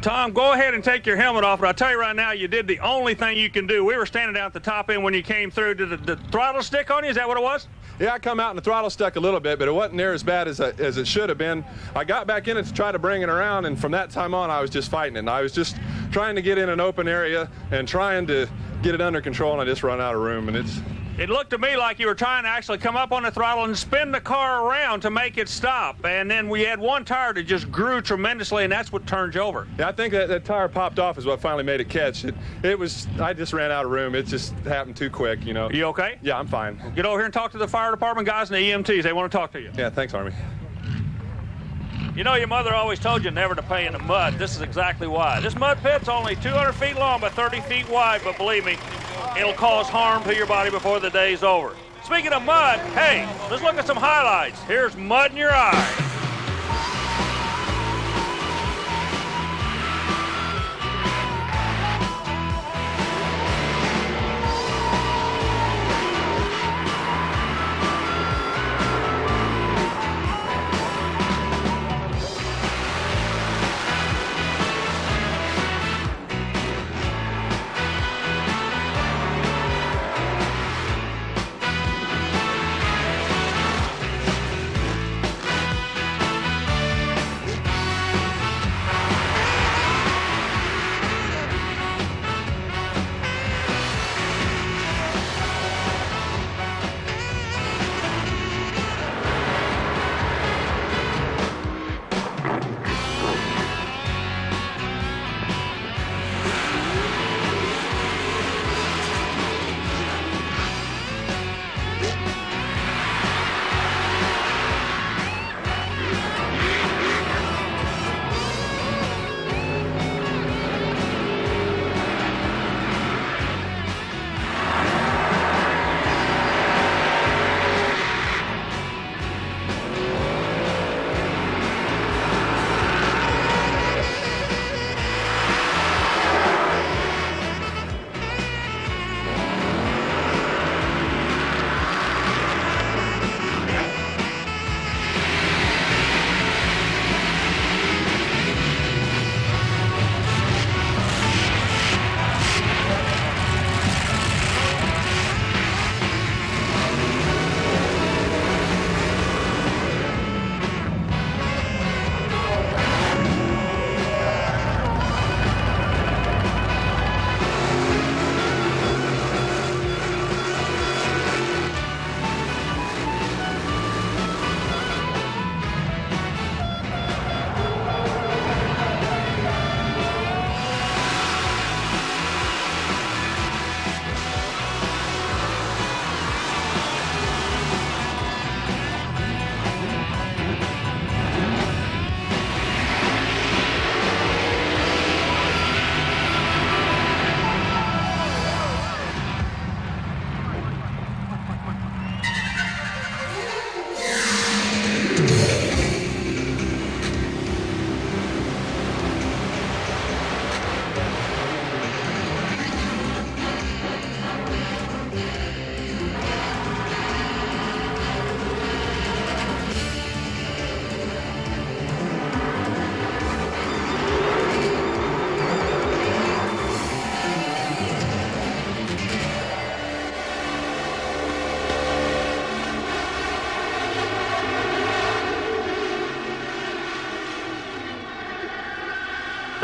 Speaker 1: Tom, go ahead and take your helmet off, but I'll tell you right now, you did the only thing you can do. We were standing down at the top end when you came through. Did the throttle stick on you? Is that what it was?
Speaker 17: Yeah, I come out and the throttle stuck a little bit, but it wasn't near as bad as it should have been. I got back in it to try to bring it around, and from that time on, I was just fighting it. And I was just trying to get in an open area and trying to get it under control, and I just run out of room, and
Speaker 1: It looked to me like you were trying to actually come up on the throttle and spin the car around to make it stop. And then we had one tire that just grew tremendously, and that's what turned you over.
Speaker 17: Yeah, I think that tire popped off is what finally made it catch. I just ran out of room. It just happened too quick, you know.
Speaker 1: You okay?
Speaker 17: Yeah, I'm fine.
Speaker 1: Get over here and talk to the fire department guys and the EMTs. They want to talk to you.
Speaker 17: Yeah, thanks, Army.
Speaker 1: You know, your mother always told you never to play in the mud. This is exactly why. This mud pit's only 200 feet long by 30 feet wide, but believe me, it'll cause harm to your body before the day's over. Speaking of mud, hey, let's look at some highlights. Here's Mud in Your Eye.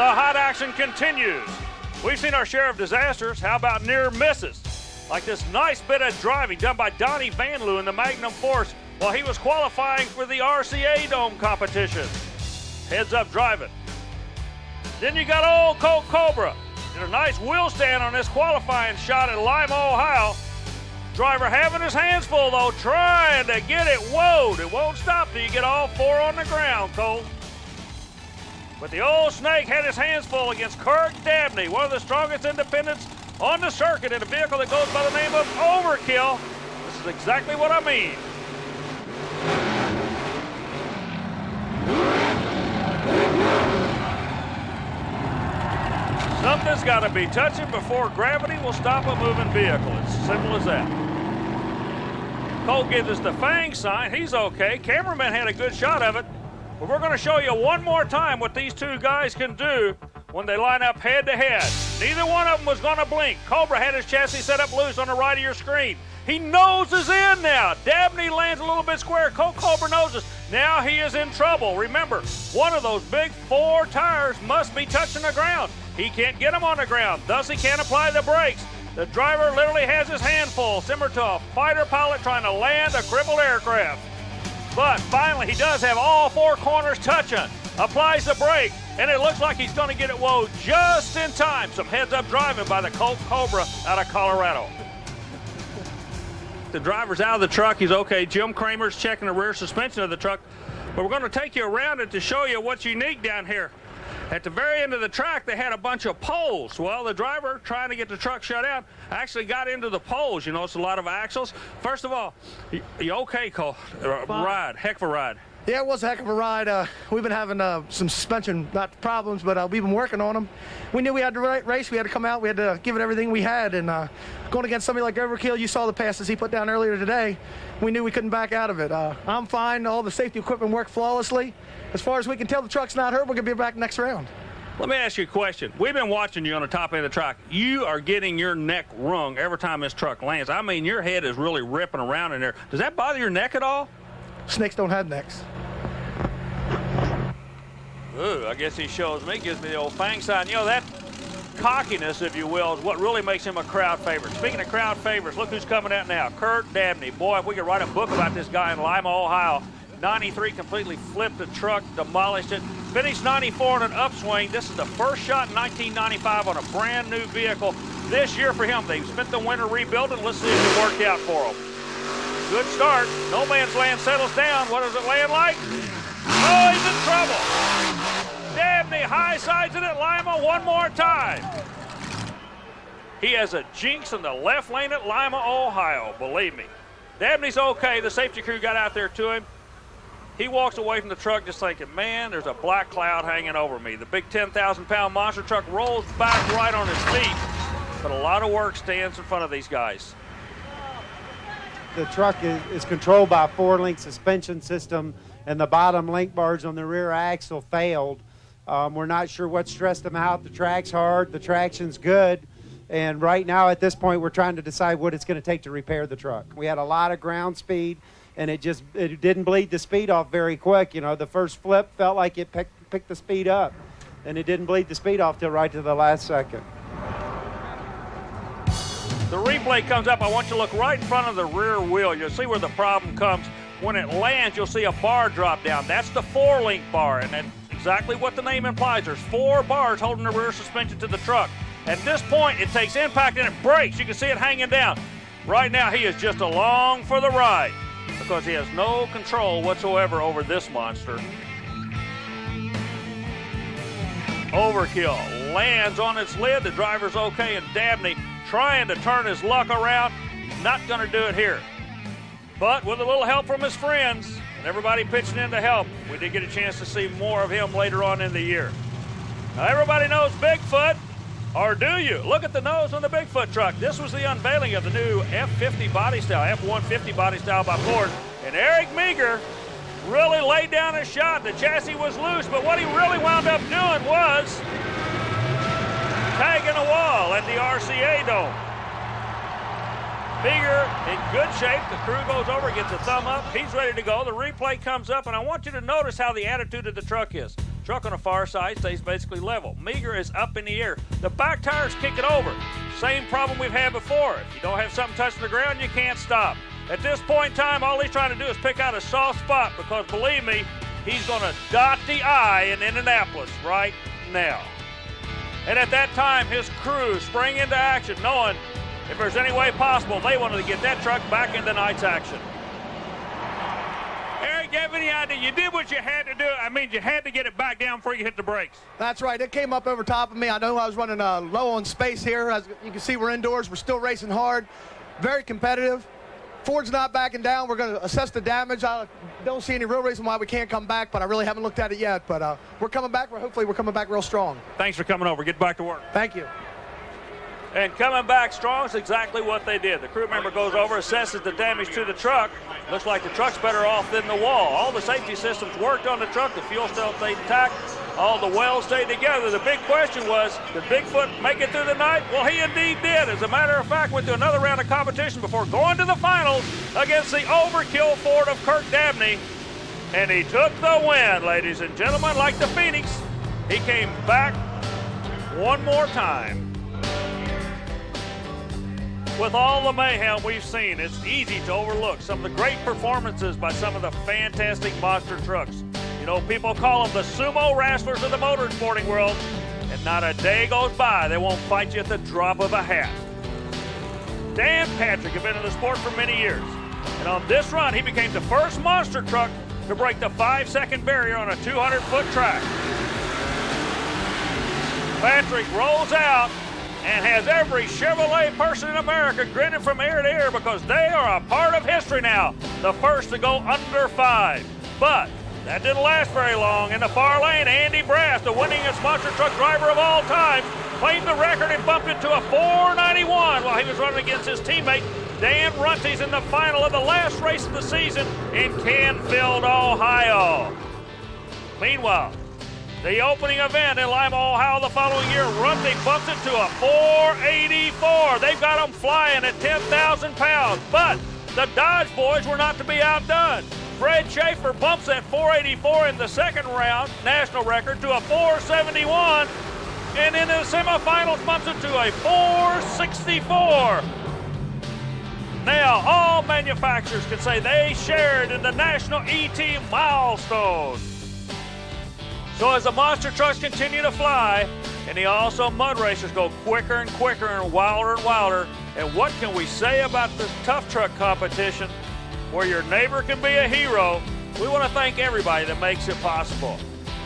Speaker 1: The hot action continues. We've seen our share of disasters. How about near misses? Like this nice bit of driving done by Donnie Van Leeuwen in the Magnum Force while he was qualifying for the RCA Dome competition. Heads up driving. Then you got old Colt Cobra. Did a nice wheel stand on this qualifying shot at Lima, Ohio. Driver having his hands full though, trying to get it woed. It won't stop till you get all four on the ground, Colt. But the old snake had his hands full against Kurt Dabney, one of the strongest independents on the circuit in a vehicle that goes by the name of Overkill. This is exactly what I mean. Something's got to be touching before gravity will stop a moving vehicle. It's as simple as that. Colt gives us the Fang sign. He's okay. Cameraman had a good shot of it. But we're going to show you one more time what these two guys can do when they line up head to head. Neither one of them was going to blink. Cobra had his chassis set up loose on the right of your screen. He noses in now. Dabney lands a little bit square. Colt Cobra noses. Now he is in trouble. Remember, one of those big four tires must be touching the ground. He can't get them on the ground, thus he can't apply the brakes. The driver literally has his hand full, similar to a fighter pilot trying to land a crippled aircraft. But finally, he does have all four corners touching. Applies the brake, and it looks like he's going to get it woed just in time. Some heads-up driving by the Colt Cobra out of Colorado. The driver's out of the truck. He's okay. Jim Kramer's checking the rear suspension of the truck. But we're going to take you around it to show you what's unique down here. At the very end of the track, they had a bunch of poles. Well, the driver, trying to get the truck shut down, actually got into the poles. You know, it's a lot of axles. First of all, you okay, Cole? Ride, heck of a ride.
Speaker 10: Yeah, it was a heck of a ride. We've been having some suspension, not problems, but we've been working on them. We knew we had to race. We had to come out. We had to give it everything we had. And going against somebody like Overkill, you saw the passes he put down earlier today. We knew we couldn't back out of it. I'm fine. All the safety equipment worked flawlessly. As far as we can tell, the truck's not hurt. We're going to be back next round.
Speaker 1: Let me ask you a question. We've been watching you on the top end of the track. You are getting your neck wrung every time this truck lands. I mean, your head is really ripping around in there. Does that bother your neck at all?
Speaker 10: Snakes don't have necks.
Speaker 1: Ooh, I guess he shows me, gives me the old Fang sign. You know, that cockiness, if you will, is what really makes him a crowd favorite. Speaking of crowd favorites, look who's coming out now. Kurt Dabney. Boy, if we could write a book about this guy in Lima, Ohio. 93 completely flipped the truck, demolished it. Finished 94 in an upswing. This is the first shot in 1995 on a brand new vehicle. This year for him, they spent the winter rebuilding. Let's see if it worked out for him. Good start. No Man's Land settles down. What does it land like? Oh, he's in trouble. Dabney high sides it at Lima one more time. He has a jinx in the left lane at Lima, Ohio, believe me. Dabney's okay. The safety crew got out there to him. He walks away from the truck just thinking, man, there's a black cloud hanging over me. The big 10,000-pound monster truck rolls back right on his feet. But a lot of work stands in front of these guys.
Speaker 18: The truck is controlled by a four-link suspension system, and the bottom link bars on the rear axle failed. We're not sure what stressed them out. The track's hard. The traction's good. And right now, at this point, we're trying to decide what it's going to take to repair the truck. We had a lot of ground speed, and it didn't bleed the speed off very quick. You know, the first flip felt like it picked the speed up, and it didn't bleed the speed off till right to the last second.
Speaker 1: The replay comes up. I want you to look right in front of the rear wheel. You'll see where the problem comes. When it lands, you'll see a bar drop down. That's the four-link bar, and that's exactly what the name implies. There's four bars holding the rear suspension to the truck. At this point, it takes impact and it breaks. You can see it hanging down. Right now, he is just along for the ride because he has no control whatsoever over this monster. Overkill lands on its lid. The driver's okay, and Dabney trying to turn his luck around. He's not going to do it here. But with a little help from his friends and everybody pitching in to help, we did get a chance to see more of him later on in the year. Now, everybody knows Bigfoot. Or do you? Look at the nose on the Bigfoot truck. This was the unveiling of the new F50 body style, F-150 body style by Ford. And Eric Meager really laid down a shot. The chassis was loose, but what he really wound up doing was tagging a wall at the RCA Dome. Meager in good shape. The crew goes over, gets a thumb up. He's ready to go. The replay comes up, and I want you to notice how the attitude of the truck is. Truck on the far side stays basically level. Meager is up in the air. The back tires kick it over. Same problem we've had before. If you don't have something touching the ground, you can't stop. At this point in time, all he's trying to do is pick out a soft spot because, believe me, he's going to dot the I in Indianapolis right now. And at that time, his crew sprang into action, knowing if there's any way possible, they wanted to get that truck back into tonight's action. Eric, you have any idea? You did what you had to do. I mean, you had to get it back down before you hit the brakes.
Speaker 10: That's right. It came up over top of me. I know I was running low on space here. As you can see, we're indoors. We're still racing hard. Very competitive. Ford's not backing down. We're going to assess the damage. I don't see any real reason why we can't come back, but I really haven't looked at it yet. But we're coming back. Hopefully we're coming back real strong.
Speaker 1: Thanks for coming over. Get back to work.
Speaker 10: Thank you.
Speaker 1: And coming back strong is exactly what they did. The crew member goes over, assesses the damage to the truck. Looks like the truck's better off than the wall. All the safety systems worked on the truck. The fuel cell stayed intact. All the welds stayed together. The big question was, did Bigfoot make it through the night? Well, he indeed did. As a matter of fact, went to another round of competition before going to the finals against the overkill Ford of Kirk Dabney. And he took the win, ladies and gentlemen. Like the Phoenix, he came back one more time. With all the mayhem we've seen, it's easy to overlook some of the great performances by some of the fantastic monster trucks. You know, people call them the sumo wrestlers of the motorsporting world, and not a day goes by they won't fight you at the drop of a hat. Dan Patrick has been in the sport for many years, and on this run, he became the first monster truck to break the 5-second barrier on a 200-foot track. Patrick rolls out and has every Chevrolet person in America grinning from ear to ear because they are a part of history now, the first to go under 5. But that didn't last very long. In the far lane, Andy Brass, the winningest monster truck driver of all time, claimed the record and bumped it to a 491 while he was running against his teammate Dan Runties in the final of the last race of the season in Canfield, Ohio. Meanwhile, the opening event in Lima, Ohio the following year, Runty bumps it to a 484. They've got them flying at 10,000 pounds, but the Dodge boys were not to be outdone. Fred Schaefer bumps that 484 in the second round, national record, to a 471, and in the semifinals bumps it to a 464. Now, all manufacturers can say they shared in the national ET milestone. So as the monster trucks continue to fly, and the also mud racers go quicker and quicker and wilder, and what can we say about this tough truck competition where your neighbor can be a hero? We want to thank everybody that makes it possible.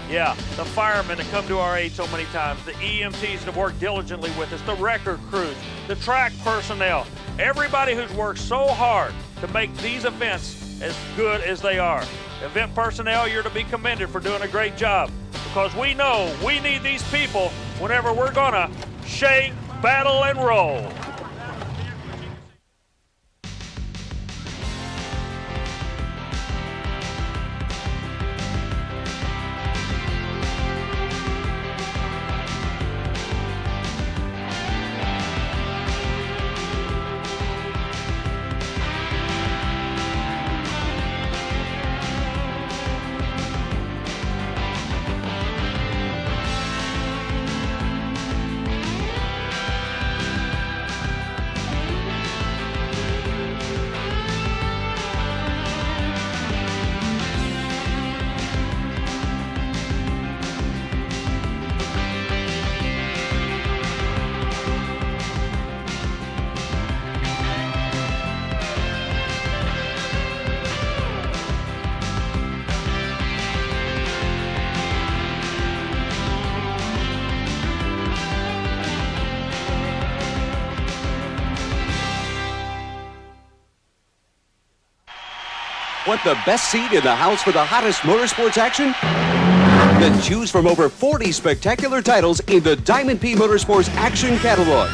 Speaker 1: Yeah, the firemen that come to our aid so many times, the EMTs that have worked diligently with us, the record crews, the track personnel, everybody who's worked so hard to make these events as good as they are. Event personnel, you're to be commended for doing a great job because we know we need these people whenever we're gonna shake, battle, and roll.
Speaker 19: Want the best seat in the house for the hottest motorsports action? Then choose from over 40 spectacular titles in the Diamond P Motorsports Action Catalog.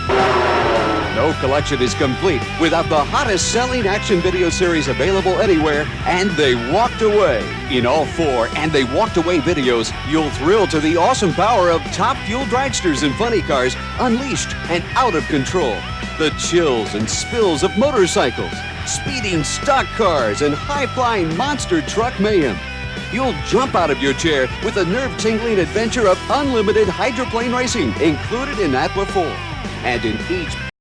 Speaker 19: No collection is complete without the hottest selling action video series available anywhere, and They Walked Away. In all 4 And They Walked Away videos, you'll thrill to the awesome power of top fuel dragsters and funny cars unleashed and out of control. The chills and spills of motorcycles, speeding stock cars, and high-flying monster truck mayhem. You'll jump out of your chair with the nerve-tingling adventure of unlimited hydroplane racing included in Atla 4. And in each